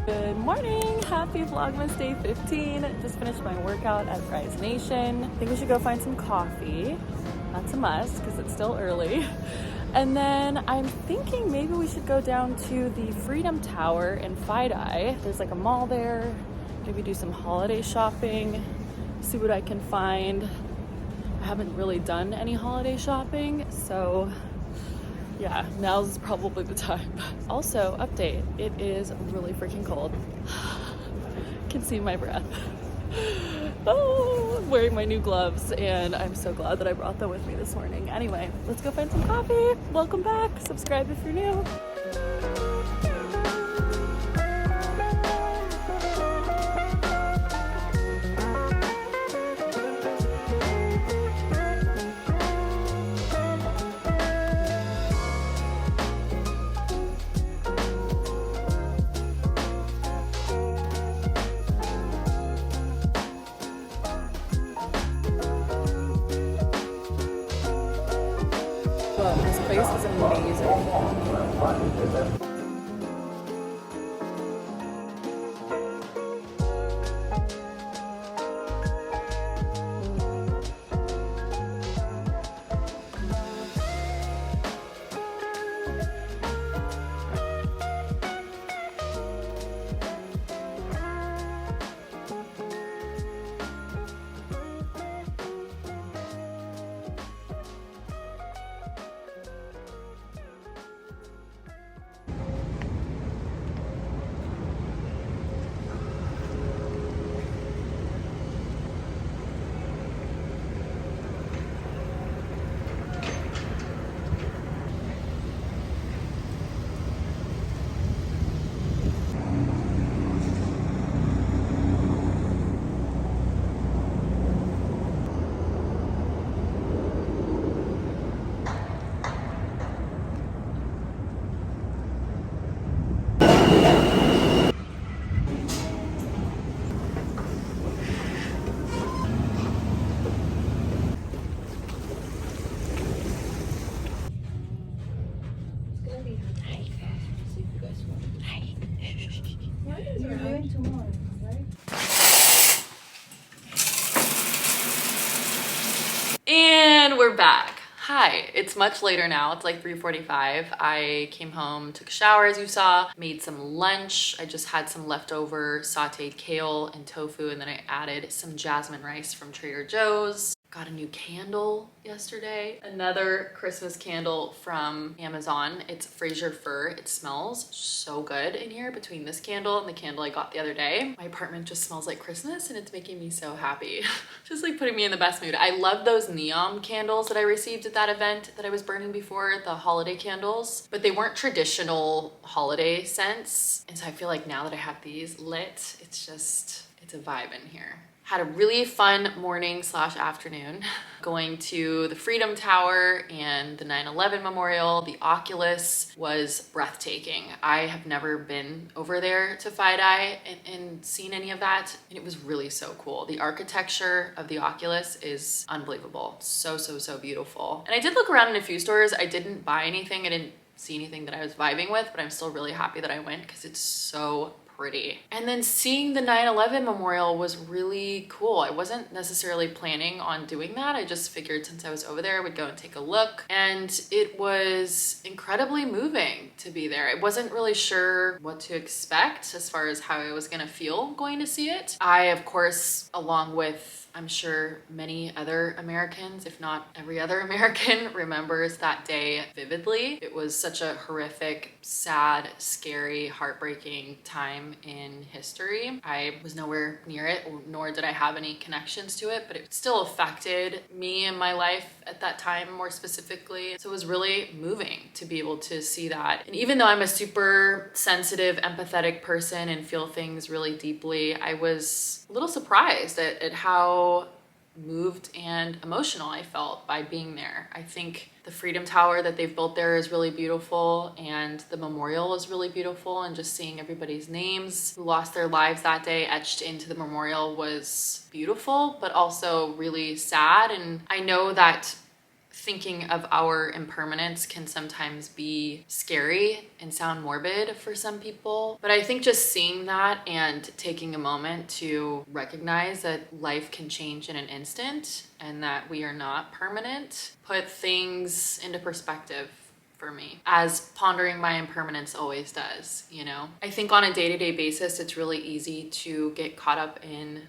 Good morning, happy Vlogmas day 15. Just finished my workout at Fries Nation. I think we should go find some coffee. That's a must because it's still early. And then I'm thinking maybe we should go down to the Freedom Tower in FiDi. There's like a mall there. Maybe do some holiday shopping, see what I can find. I haven't really done any holiday shopping, so yeah, now's probably the time. Also, update, it is really freaking cold. Can see my breath. Oh, I'm wearing my new gloves and I'm so glad that I brought them with me this morning. Anyway, let's go find some coffee. Welcome back. Subscribe if you're new. This place is amazing. And we're back. Hi, it's much later now. It's like 3:45. I came home, took a shower as you saw, made some lunch. I just had some leftover sauteed kale and tofu, and then I added some jasmine rice from Trader Joe's. Got a new candle yesterday. Another Christmas candle from Amazon. It's Fraser Fir. It smells so good in here between this candle and the candle I got the other day. My apartment just smells like Christmas and it's making me so happy. Just like putting me in the best mood. I love those neon candles that I received at that event that I was burning before, the holiday candles, but they weren't traditional holiday scents. And so I feel like now that I have these lit, it's a vibe in here. Had a really fun morning slash afternoon going to the Freedom Tower and the 9/11 Memorial. The Oculus was breathtaking. I have never been over there to FiDi and seen any of that, and it was really so cool. The architecture of the Oculus is unbelievable. So beautiful. And I did look around in a few stores. I didn't buy anything. I didn't see anything that I was vibing with, but I'm still really happy that I went because it's so pretty. And then seeing the 9/11 memorial was really cool. I wasn't necessarily planning on doing that. I just figured since I was over there, I would go and take a look. And it was incredibly moving to be there. I wasn't really sure what to expect as far as how I was gonna feel going to see it. I, of course, along with I'm sure many other Americans, if not every other American, remembers that day vividly. It was such a horrific, sad, scary, heartbreaking time in history. I was nowhere near it, nor did I have any connections to it, but it still affected me and my life at that time more specifically. So it was really moving to be able to see that. And even though I'm a super sensitive, empathetic person and feel things really deeply, I was a little surprised at how moved and emotional I felt by being there. I think the Freedom Tower that they've built there is really beautiful, and the memorial is really beautiful, and just seeing everybody's names who lost their lives that day etched into the memorial was beautiful, but also really sad. And I know that thinking of our impermanence can sometimes be scary and sound morbid for some people. But I think just seeing that and taking a moment to recognize that life can change in an instant and that we are not permanent put things into perspective for me, as pondering my impermanence always does, you know? I think on a day-to-day basis, it's really easy to get caught up in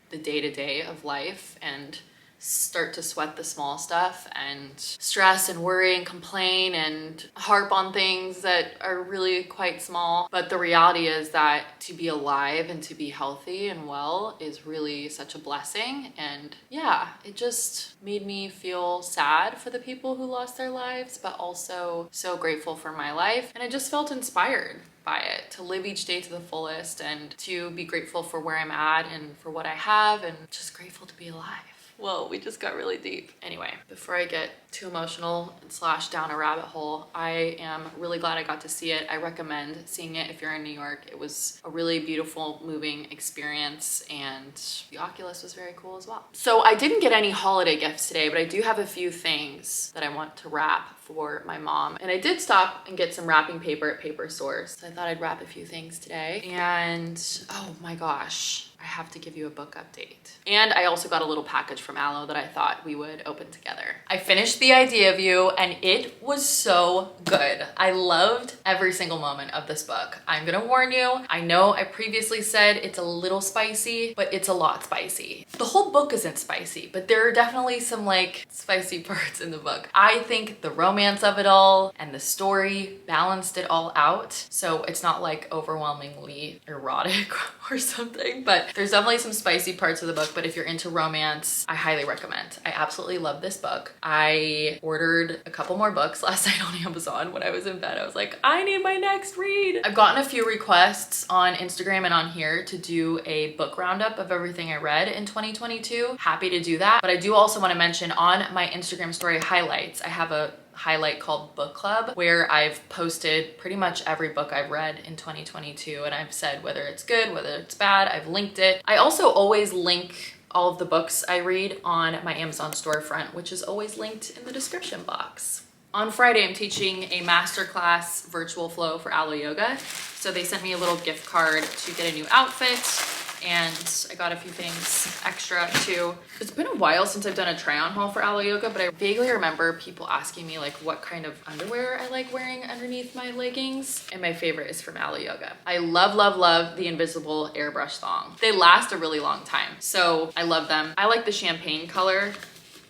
the day-to-day of life and start to sweat the small stuff and stress and worry and complain and harp on things that are really quite small. But the reality is that to be alive and to be healthy and well is really such a blessing. And yeah, it just made me feel sad for the people who lost their lives, but also so grateful for my life. And I just felt inspired by it to live each day to the fullest and to be grateful for where I'm at and for what I have, and just grateful to be alive. Whoa, we just got really deep. Anyway, before I get too emotional and slash down a rabbit hole, I am really glad I got to see it. I recommend seeing it if you're in New York. It was a really beautiful, moving experience, and the Oculus was very cool as well. So I didn't get any holiday gifts today, but I do have a few things that I want to wrap for my mom. And I did stop and get some wrapping paper at Paper Source. So I thought I'd wrap a few things today. And oh my gosh, I have to give you a book update. And I also got a little package from Aloe that I thought we would open together. I finished The Idea of You, and it was so good. I loved every single moment of this book. I'm gonna warn you, I know I previously said it's a little spicy, but it's a lot spicy. The whole book isn't spicy, but there are definitely some like spicy parts in the book. I think the romance of it all and the story balanced it all out. So it's not like overwhelmingly erotic or something, but there's definitely some spicy parts of the book. But if you're into romance, I highly recommend. I absolutely love this book. I ordered a couple more books last night on Amazon when I was in bed. I was like, I need my next read. I've gotten a few requests on Instagram and on here to do a book roundup of everything I read in 2022. Happy to do that. But I do also want to mention on my Instagram story highlights, I have a highlight called Book Club, where I've posted pretty much every book I've read in 2022, and I've said whether it's good, whether it's bad. I've linked it. I also always link all of the books I read on my Amazon storefront, which is always linked in the description box. On Friday, I'm teaching a masterclass virtual flow for Aloe Yoga. So they sent me a little gift card to get a new outfit, and I got a few things extra too. It's been a while since I've done a try on haul for Aloe Yoga, but I vaguely remember people asking me like what kind of underwear I like wearing underneath my leggings. And my favorite is from Aloe Yoga. I love, love, love the invisible airbrush thong. They last a really long time, so I love them. I like the champagne color,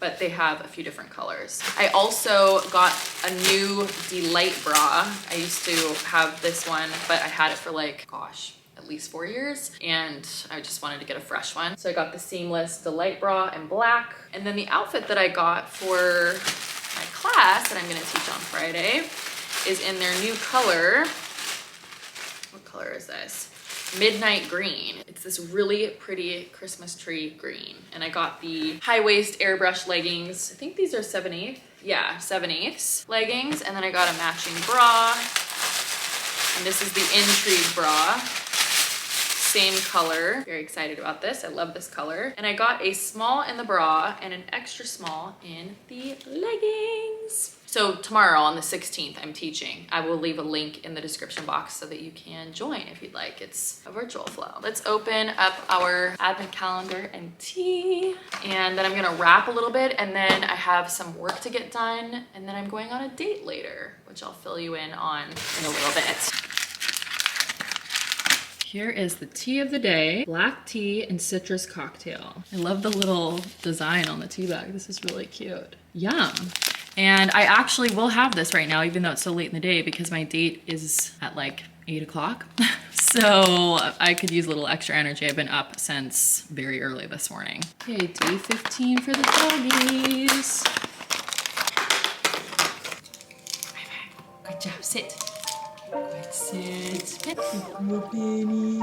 but they have a few different colors. I also got a new Delight bra. I used to have this one, but I had it for like, gosh, at least 4 years, and I just wanted to get a fresh one. So I got the seamless Delight bra in black. And then the outfit that I got for my class that I'm gonna teach on Friday is in their new color. What color is this? Midnight green. It's this really pretty Christmas tree green. And I got the high waist airbrush leggings. I think these are 7/8. Yeah, 7/8 leggings. And then I got a matching bra. And this is the Intrigue bra. Same color. Very excited about this. I love this color. And I got a small in the bra and an extra small in the leggings. So tomorrow on the 16th, I'm teaching. I will leave a link in the description box so that you can join if you'd like. It's a virtual flow. Let's open up our advent calendar and tea. And then I'm gonna wrap a little bit, and then I have some work to get done, and then I'm going on a date later, which I'll fill you in on in a little bit. Here is the tea of the day, black tea and citrus cocktail. I love the little design on the tea bag. This is really cute. Yum. And I actually will have this right now, even though it's so late in the day, because my date is at like 8 o'clock. So I could use a little extra energy. I've been up since very early this morning. Okay, day 15 for the doggies. Good job, sit. Good, sit. Good baby.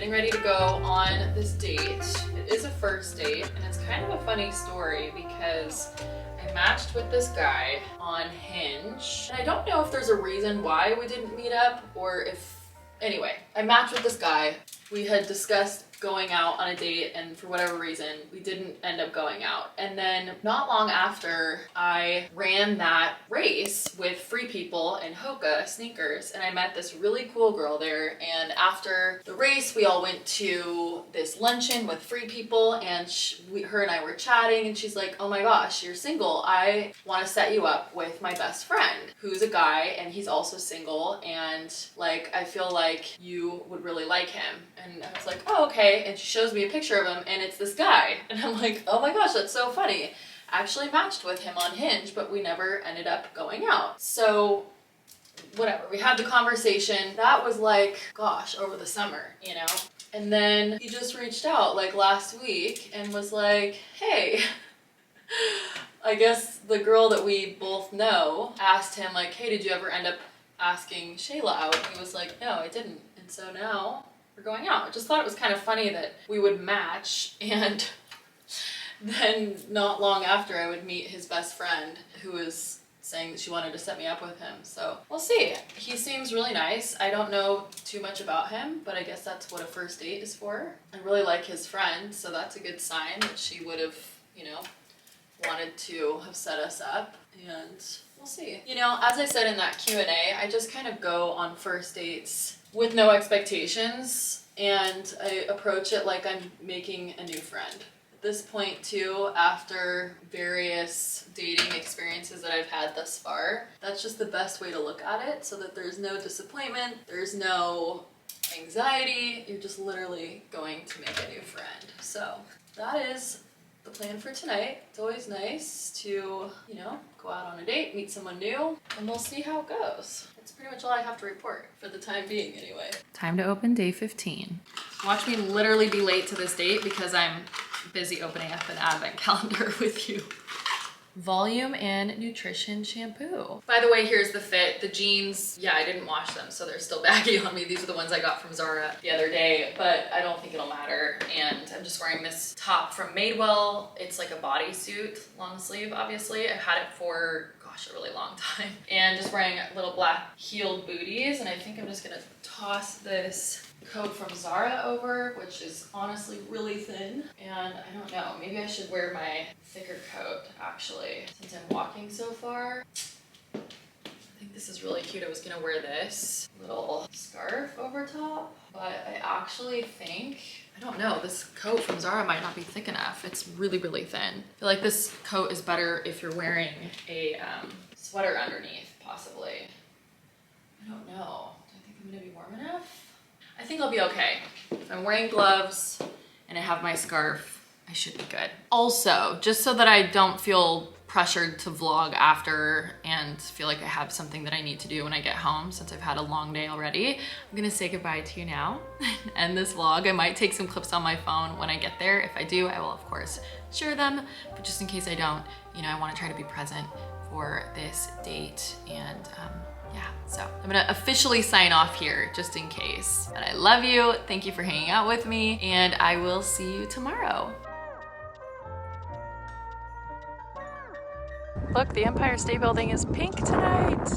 Ready to go on this date. It is a first date, and it's kind of a funny story because I matched with this guy on Hinge. And I don't know if there's a reason why we didn't meet up or if... Anyway, I matched with this guy. We had discussed going out on a date, and for whatever reason, we didn't end up going out. And then not long after, I ran that race with Free People in Hoka sneakers, and I met this really cool girl there. And after the race, we all went to this luncheon with Free People, and her and I were chatting, and she's like, oh my gosh, you're single. I want to set you up with my best friend, who's a guy, and he's also single, and like, I feel like you would really like him. And I was like, oh, okay. And she shows me a picture of him, and it's this guy. And I'm like, oh my gosh, that's so funny. I actually matched with him on Hinge, but we never ended up going out. So whatever, we had the conversation. That was like, gosh, over the summer, you know? And then he just reached out like last week and was like, hey, I guess the girl that we both know asked him like, hey, did you ever end up asking Shayla out? And he was like, no, I didn't. And so now we're going out. I just thought it was kind of funny that we would match, and then not long after I would meet his best friend who was saying that she wanted to set me up with him. So we'll see. He seems really nice. I don't know too much about him, but I guess that's what a first date is for. I really like his friend, so that's a good sign that she would have, you know, wanted to have set us up, and we'll see. You know, as I said in that Q&A, I just kind of go on first dates with no expectations, and I approach it like I'm making a new friend. At this point too, after various dating experiences that I've had thus far, that's just the best way to look at it, so that there's no disappointment, there's no anxiety, you're just literally going to make a new friend. So that is the plan for tonight. It's always nice to, you know, go out on a date, meet someone new, and we'll see how it goes. That's pretty much all I have to report for the time being anyway. Time to open day 15. Watch me literally be late to this date because I'm busy opening up an advent calendar with you. Volume and Nutrition shampoo. By the way, here's the fit. The jeans, yeah, I didn't wash them, so they're still baggy on me. These are the ones I got from Zara the other day, but I don't think it'll matter. And I'm just wearing this top from Madewell. It's like a bodysuit, long sleeve, obviously. I've had it for, gosh, a really long time. And just wearing little black heeled booties. And I think I'm just gonna toss this coat from Zara over, which is honestly really thin. And I don't know, maybe I should wear my thicker coat actually, since I'm walking so far. I think this is really cute. I was gonna wear this little scarf over top, but I actually think, I don't know, this coat from Zara might not be thick enough. It's really, really thin. I feel like this coat is better if you're wearing a sweater underneath, possibly. I don't know. Do I think I'm gonna be warm enough? I think I'll be okay. If I'm wearing gloves and I have my scarf, I should be good. Also, just so that I don't feel pressured to vlog after and feel like I have something that I need to do when I get home, since I've had a long day already, I'm gonna say goodbye to you now and end this vlog. I might take some clips on my phone when I get there. If I do, I will of course share them, but just in case I don't, you know, I wanna try to be present for this date. And yeah, so I'm gonna officially sign off here just in case. But I love you, thank you for hanging out with me, and I will see you tomorrow. Look, the Empire State Building is pink tonight.